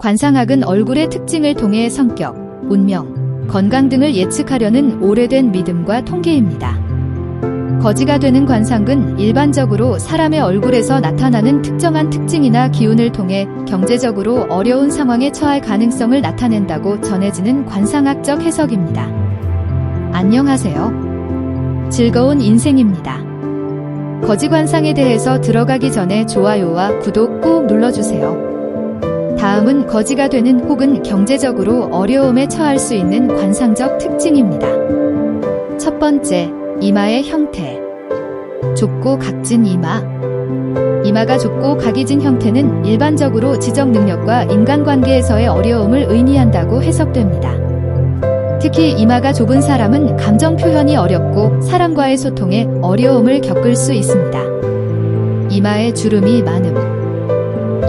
관상학은 얼굴의 특징을 통해 성격, 운명, 건강 등을 예측하려는 오래된 믿음과 통계입니다. 거지가 되는 관상은 일반적으로 사람의 얼굴에서 나타나는 특정한 특징이나 기운을 통해 경제적으로 어려운 상황에 처할 가능성을 나타낸다고 전해지는 관상학적 해석입니다. 안녕하세요. 즐거운 인생입니다. 거지 관상에 대해서 들어가기 전에 좋아요와 구독 꼭 눌러주세요. 다음은 거지가 되는 혹은 경제적으로 어려움에 처할 수 있는 관상적 특징입니다. 첫 번째, 이마의 형태. 좁고 각진 이마. 이마가 좁고 각이 진 형태는 일반적으로 지적 능력과 인간관계에서의 어려움을 의미한다고 해석됩니다. 특히 이마가 좁은 사람은 감정 표현이 어렵고 사람과의 소통에 어려움을 겪을 수 있습니다. 이마에 주름이 많음.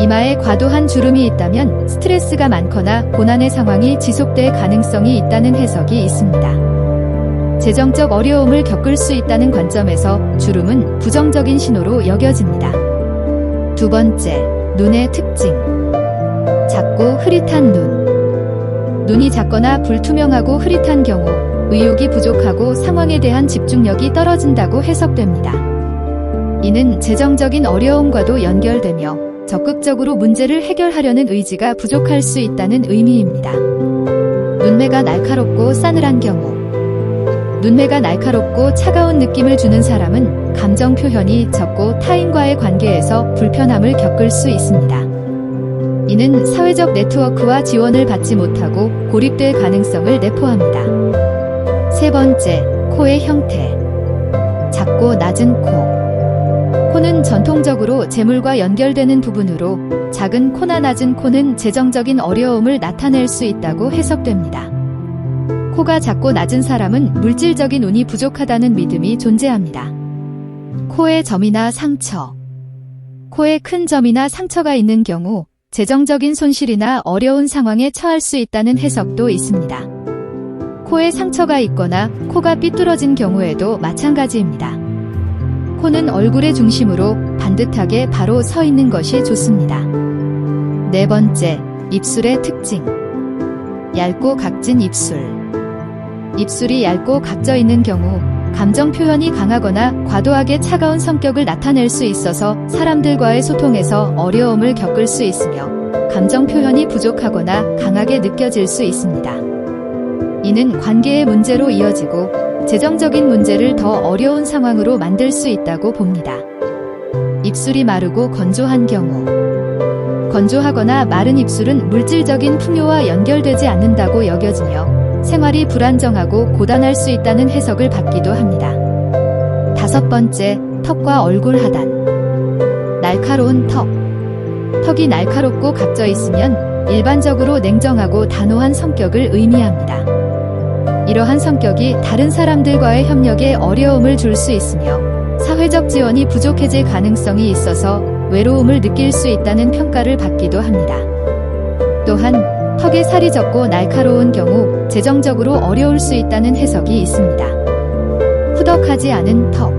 이마에 과도한 주름이 있다면 스트레스가 많거나 고난의 상황이 지속될 가능성이 있다는 해석이 있습니다. 재정적 어려움을 겪을 수 있다는 관점에서 주름은 부정적인 신호로 여겨집니다. 두 번째, 눈의 특징. 작고 흐릿한 눈. 눈이 작거나 불투명하고 흐릿한 경우 의욕이 부족하고 상황에 대한 집중력이 떨어진다고 해석됩니다. 이는 재정적인 어려움과도 연결되며 적극적으로 문제를 해결하려는 의지가 부족할 수 있다는 의미입니다. 눈매가 날카롭고 싸늘한 경우. 눈매가 날카롭고 차가운 느낌을 주는 사람은 감정 표현이 적고 타인과의 관계에서 불편함을 겪을 수 있습니다. 이는 사회적 네트워크와 지원을 받지 못하고 고립될 가능성을 내포합니다. 세 번째, 코의 형태. 작고 낮은 코. 코는 전통적으로 재물과 연결되는 부분으로 작은 코나 낮은 코는 재정적인 어려움을 나타낼 수 있다고 해석됩니다. 코가 작고 낮은 사람은 물질적인 운이 부족하다는 믿음이 존재합니다. 코에 점이나 상처. 코에 큰 점이나 상처가 있는 경우 재정적인 손실이나 어려운 상황에 처할 수 있다는 해석도 있습니다. 코에 상처가 있거나 코가 삐뚤어진 경우에도 마찬가지입니다. 코는 얼굴의 중심으로 반듯하게 바로 서 있는 것이 좋습니다. 네 번째, 입술의 특징. 얇고 각진 입술. 입술이 얇고 각져 있는 경우 감정 표현이 강하거나 과도하게 차가운 성격을 나타낼 수 있어서 사람들과의 소통에서 어려움을 겪을 수 있으며 감정 표현이 부족하거나 강하게 느껴질 수 있습니다. 이는 관계의 문제로 이어지고 재정적인 문제를 더 어려운 상황으로 만들 수 있다고 봅니다. 입술이 마르고 건조한 경우. 건조하거나 마른 입술은 물질적인 풍요와 연결되지 않는다고 여겨지며 생활이 불안정하고 고단할 수 있다는 해석을 받기도 합니다. 다섯 번째, 턱과 얼굴 하단. 날카로운 턱. 턱이 날카롭고 각져 있으면 일반적으로 냉정하고 단호한 성격을 의미합니다. 이러한 성격이 다른 사람들과의 협력에 어려움을 줄 수 있으며 사회적 지원이 부족해질 가능성이 있어서 외로움을 느낄 수 있다는 평가를 받기도 합니다. 또한 턱에 살이 적고 날카로운 경우 재정적으로 어려울 수 있다는 해석이 있습니다. 후덕하지 않은 턱.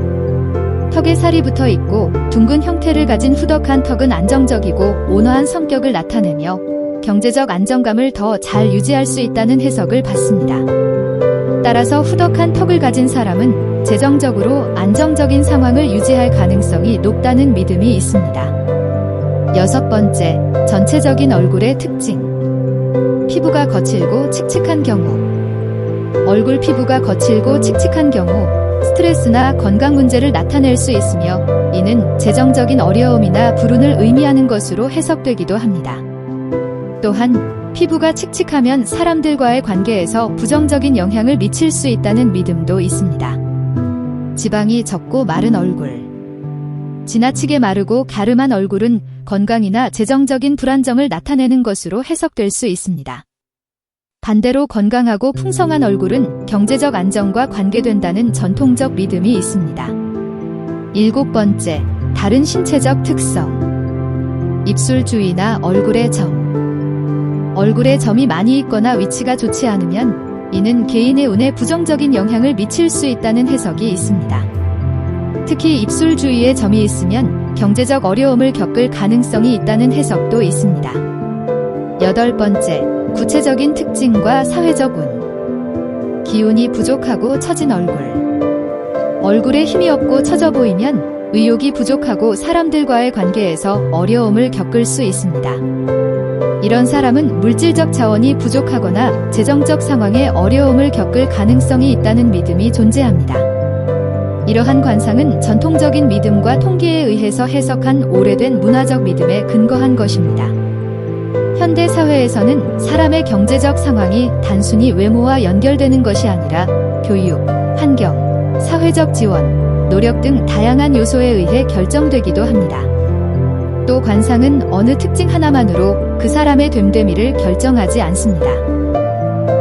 턱에 살이 붙어 있고 둥근 형태를 가진 후덕한 턱은 안정적이고 온화한 성격을 나타내며 경제적 안정감을 더 잘 유지할 수 있다는 해석을 받습니다. 따라서 후덕한 턱을 가진 사람은 재정적으로 안정적인 상황을 유지할 가능성이 높다는 믿음이 있습니다. 여섯 번째, 전체적인 얼굴의 특징. 피부가 거칠고 칙칙한 경우. 얼굴 피부가 거칠고 칙칙한 경우 스트레스나 건강 문제를 나타낼 수 있으며 이는 재정적인 어려움이나 불운을 의미하는 것으로 해석되기도 합니다. 또한 피부가 칙칙하면 사람들과의 관계에서 부정적인 영향을 미칠 수 있다는 믿음도 있습니다. 지방이 적고 마른 얼굴. 지나치게 마르고 갸름한 얼굴은 건강이나 재정적인 불안정을 나타내는 것으로 해석될 수 있습니다. 반대로 건강하고 풍성한 얼굴은 경제적 안정과 관계된다는 전통적 믿음이 있습니다. 일곱 번째, 다른 신체적 특성. 입술 주위나 얼굴의 점. 얼굴에 점이 많이 있거나 위치가 좋지 않으면 이는 개인의 운에 부정적인 영향을 미칠 수 있다는 해석이 있습니다. 특히 입술 주위에 점이 있으면 경제적 어려움을 겪을 가능성이 있다는 해석도 있습니다. 8번째, 구체적인 특징과 사회적 운. 기운이 부족하고 처진 얼굴. 얼굴에 힘이 없고 처져 보이면 의욕이 부족하고 사람들과의 관계에서 어려움을 겪을 수 있습니다. 이런 사람은 물질적 자원이 부족하거나 재정적 상황에 어려움을 겪을 가능성이 있다는 믿음이 존재합니다. 이러한 관상은 전통적인 믿음과 통계에 의해서 해석한 오래된 문화적 믿음에 근거한 것입니다. 현대 사회에서는 사람의 경제적 상황이 단순히 외모와 연결되는 것이 아니라 교육, 환경, 사회적 지원, 노력 등 다양한 요소에 의해 결정되기도 합니다. 또 관상은 어느 특징 하나만으로 그 사람의 됨됨이를 결정하지 않습니다.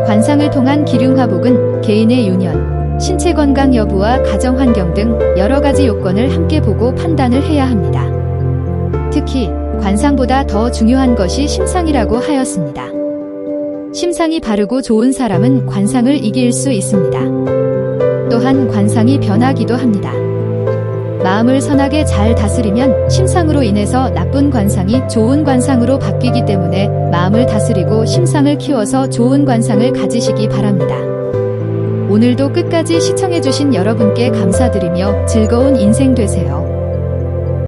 관상을 통한 기륭화복은 개인의 유년, 신체 건강 여부와 가정 환경 등 여러 가지 요건을 함께 보고 판단을 해야 합니다. 특히 관상보다 더 중요한 것이 심상이라고 하였습니다. 심상이 바르고 좋은 사람은 관상을 이길 수 있습니다. 또한 관상이 변하기도 합니다. 마음을 선하게 잘 다스리면 심상으로 인해서 나쁜 관상이 좋은 관상으로 바뀌기 때문에 마음을 다스리고 심상을 키워서 좋은 관상을 가지시기 바랍니다. 오늘도 끝까지 시청해주신 여러분께 감사드리며 즐거운 인생 되세요.